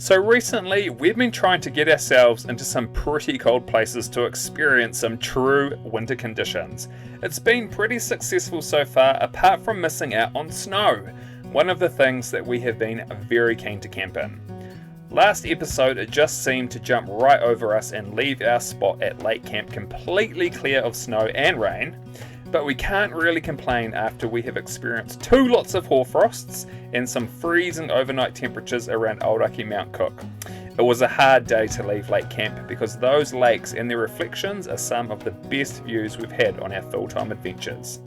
So recently, we've been trying to get ourselves into some pretty cold places to experience some true winter conditions. It's been pretty successful so far, apart from missing out on snow, one of the things that we have been very keen to camp in. Last episode, it just seemed to jump right over us and leave our spot at Lake Camp completely clear of snow and rain. But we can't really complain after we have experienced 2 lots of hoarfrosts and some freezing overnight temperatures around Aoraki Mount Cook. It was a hard day to leave Lake Camp because those lakes and their reflections are some of the best views we've had on our full-time adventures.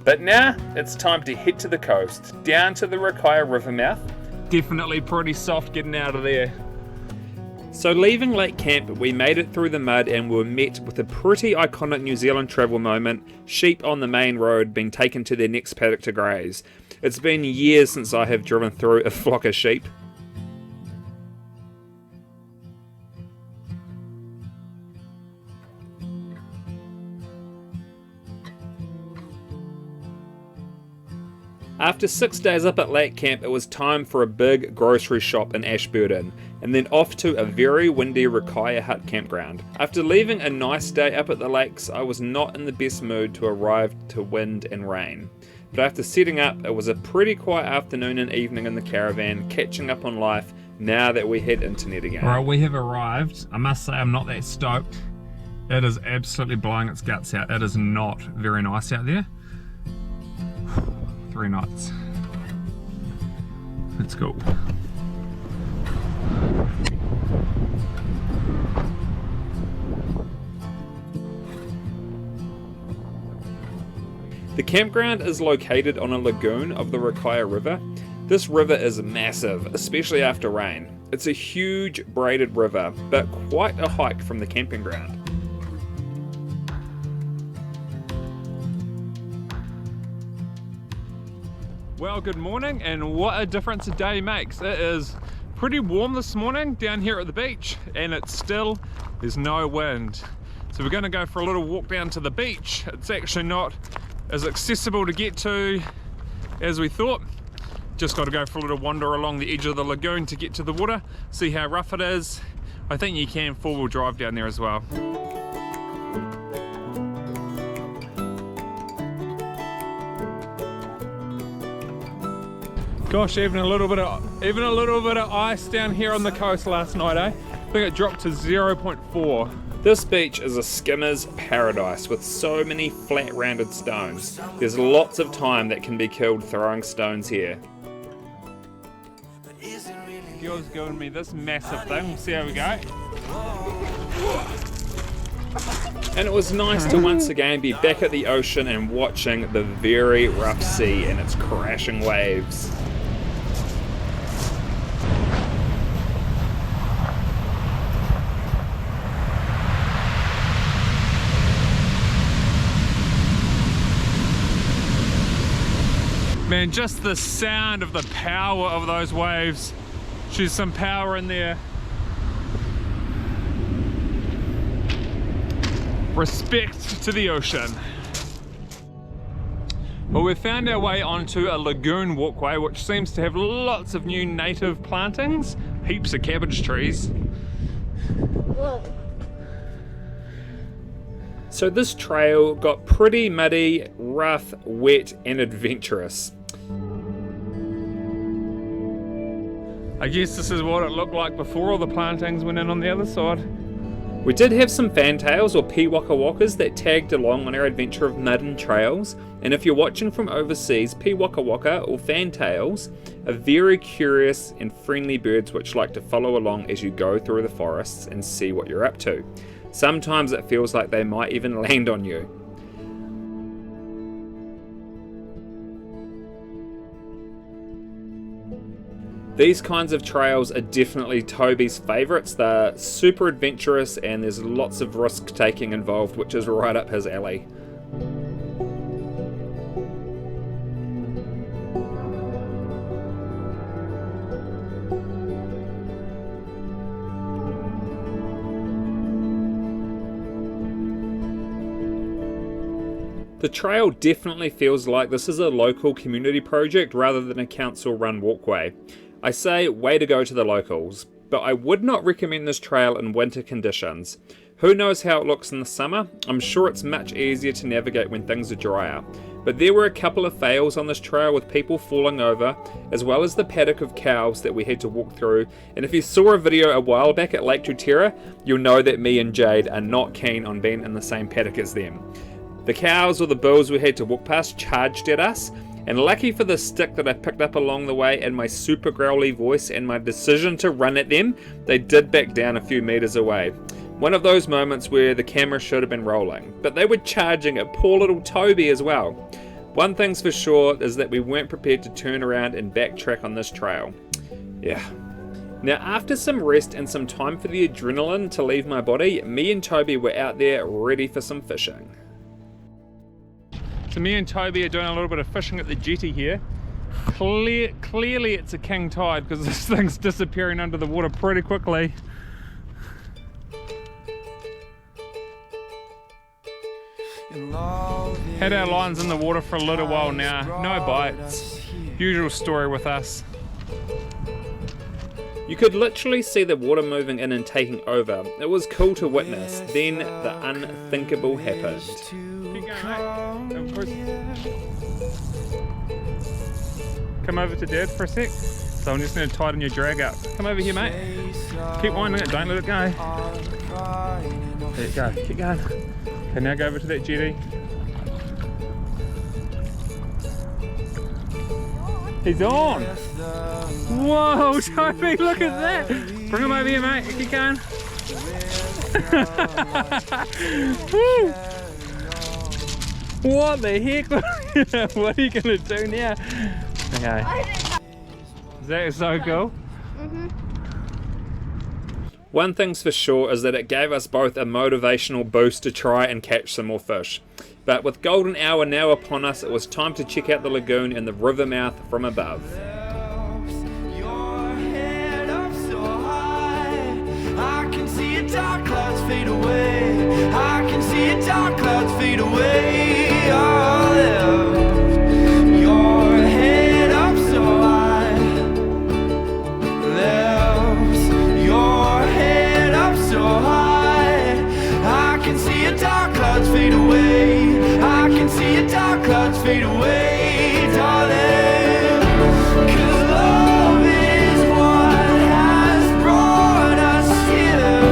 But now it's time to head to the coast, down to the Rakaia River mouth. Definitely pretty soft getting out of there. So leaving Lake Camp, we made it through the mud and were met with a pretty iconic New Zealand travel moment, sheep on the main road being taken to their next paddock to graze. It's been years since I have driven through a flock of sheep. After 6 days up at Lake Camp, it was time for a big grocery shop in Ashburton, and then off to a very windy Rakaia Hut campground. After leaving a nice day up at the lakes, I was not in the best mood to arrive to wind and rain. But after setting up, it was a pretty quiet afternoon and evening in the caravan, catching up on life now that we had internet again. Alright, we have arrived. I must say I'm not that stoked. It is absolutely blowing its guts out. It is not very nice out there. 3 nights. Let's go. The campground is located on a lagoon of the Rakaia River. This river is massive, especially after rain. It's a huge braided river, but quite a hike from the camping ground. Well, good morning, and what a difference a day makes. It is pretty warm this morning down here at the beach, and there's no wind. So we're gonna go for a little walk down to the beach. It's actually not as accessible to get to as we thought. Just got to go for a little wander along the edge of the lagoon to get to the water, see how rough it is. I think you can 4-wheel drive down there as well. Gosh, even a little bit of ice down here on the coast last night, eh? I think it dropped to 0.4. This beach is a skimmer's paradise with so many flat rounded stones. There's lots of time that can be killed throwing stones here. Gil's giving me this massive thing, we'll see how we go. And it was nice to once again be back at the ocean and watching the very rough sea and its crashing waves. Man, just the sound of the power of those waves. There's some power in there. Respect to the ocean. Well, we've found our way onto a lagoon walkway, which seems to have lots of new native plantings, heaps of cabbage trees. Whoa. So this trail got pretty muddy, rough, wet, and adventurous. I guess this is what it looked like before all the plantings went in on the other side. We did have some fantails or piwakawakas that tagged along on our adventure of mud and trails, and if you're watching from overseas, piwakawaka or fantails are very curious and friendly birds which like to follow along as you go through the forests and see what you're up to. Sometimes it feels like they might even land on you. These kinds of trails are definitely Toby's favourites. They're super adventurous and there's lots of risk taking involved, which is right up his alley. The trail definitely feels like this is a local community project rather than a council-run walkway. I say way to go to the locals, but I would not recommend this trail in winter conditions. Who knows how it looks in the summer? I'm sure it's much easier to navigate when things are drier. But there were a couple of fails on this trail with people falling over, as well as the paddock of cows that we had to walk through. And if you saw a video a while back at Lake Tuterra, you'll know that me and Jade are not keen on being in the same paddock as them. The cows or the bulls we had to walk past charged at us, and lucky for the stick that I picked up along the way and my super growly voice and my decision to run at them, they did back down a few meters away. One of those moments where the camera should have been rolling, but they were charging at poor little Toby as well. One thing's for sure is that we weren't prepared to turn around and backtrack on this trail. Yeah. Now after some rest and some time for the adrenaline to leave my body, me and Toby were out there ready for some fishing. So me and Toby are doing a little bit of fishing at the jetty here. Clearly it's a king tide because this thing's disappearing under the water pretty quickly. Had our lines in the water for a little while now, no bites. Usual story with us. You could literally see the water moving in and taking over. It was cool to witness. Then the unthinkable happened. Keep going, mate. Of course. Come over to Dad for a sec. So I'm just going to tighten your drag up. Come over here, mate. Keep winding it, don't let it go. There you go, keep going. Okay, now go over to that jetty. He's on! Whoa, Toby, look at that! Bring him over here, mate. Keep going. Woo. What the heck? What are you going to do now? Okay. Is that so cool? Mm-hmm. One thing's for sure is that it gave us both a motivational boost to try and catch some more fish. But with golden hour now upon us, it was time to check out the lagoon and the river mouth from above. Dark clouds fade away. I can see a dark clouds fade away. Oh, lift your head up so high. Lift your head up so high. I can see a dark clouds fade away. I can see a dark clouds fade away, darling. 'Cause love is what has brought us here.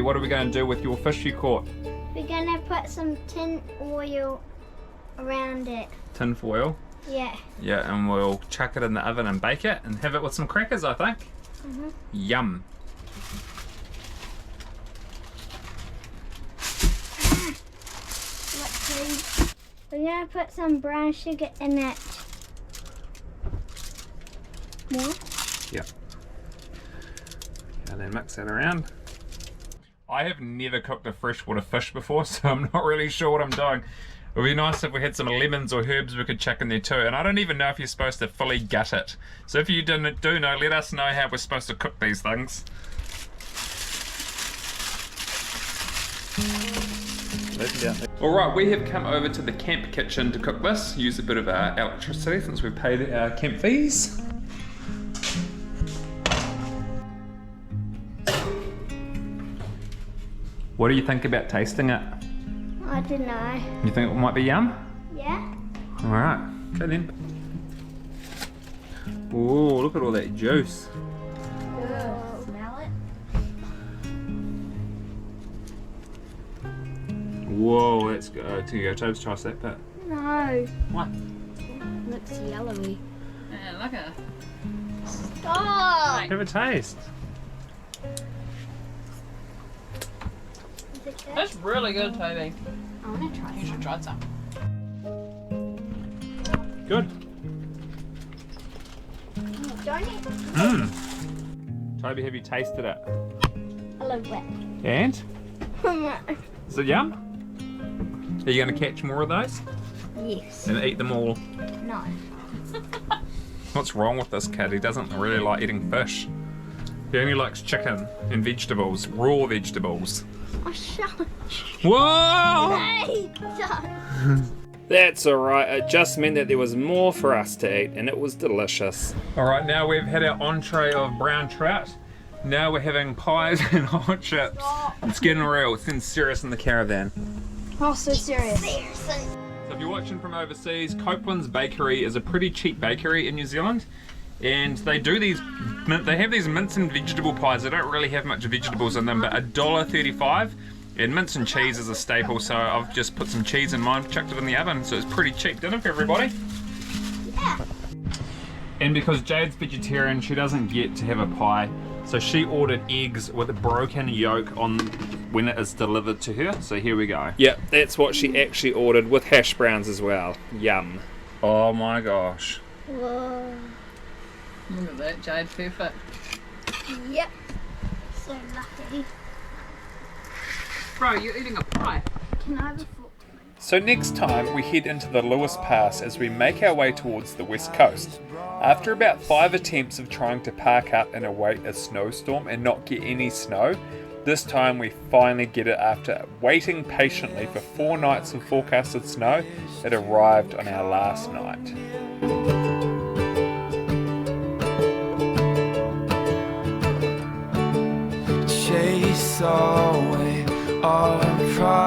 What are we going to do with your fish you caught? We're going to put some tin oil around it. Tin foil? Yeah. Yeah, and we'll chuck it in the oven and bake it and have it with some crackers, I think. Mm-hmm. Yum. We're going to put some brown sugar in it. More? Yeah. And then mix that around. I have never cooked a freshwater fish before, so I'm not really sure what I'm doing. It would be nice if we had some lemons or herbs we could chuck in there too. And I don't even know if you're supposed to fully gut it. So if you do know, let us know how we're supposed to cook these things. Alright, we have come over to the camp kitchen to cook this. Use a bit of our electricity since we've paid our camp fees. What do you think about tasting it? I don't know. You think it might be yum? Yeah. Alright, okay then. Oh, look at all that juice. Smell it. Whoa, that's good. Here you go, Toby's try that bit. No. What? Looks yellowy. like it. Stop. Have a taste. Is it good? That's really good, Toby. I want to try You should try some. Good. Don't eat Mmm. Toby, have you tasted it? a little bit. And? Is it yum? Are you going to catch more of those Yes. and eat them all? No. What's wrong with this kid? He doesn't really like eating fish. He only likes chicken and vegetables, raw vegetables. Oh, shut up. Whoa! Hey, don't. That's alright, it just meant that there was more for us to eat and it was delicious. Alright, now we've had our entree of brown trout. Now we're having pies and hot chips. It's getting real, it's getting serious in the caravan. Oh, so serious. So if you're watching from overseas, Copeland's Bakery is a pretty cheap bakery in New Zealand. And they do these, they have these mince and vegetable pies. They don't really have much vegetables in them, but $1.35. And mince and cheese is a staple, so I've just put some cheese in mine, chucked it in the oven, so it's pretty cheap dinner for everybody. Yeah. And because Jade's vegetarian, she doesn't get to have a pie, so she ordered eggs with a broken yolk on when it is delivered to her, so here we go. Yep, that's what she actually ordered, with hash browns as well. Yum. Oh my gosh. Whoa. Look at that, Jade, perfect. Yep. So lucky. Bro, you're eating a pie. Can I have a fork? So next time we head into the Lewis Pass as we make our way towards the west coast. After about 5 attempts of trying to park up and await a snowstorm and not get any snow, this time we finally get it after waiting patiently for 4 nights of forecasted snow. It arrived on our last night. Chase away our pride.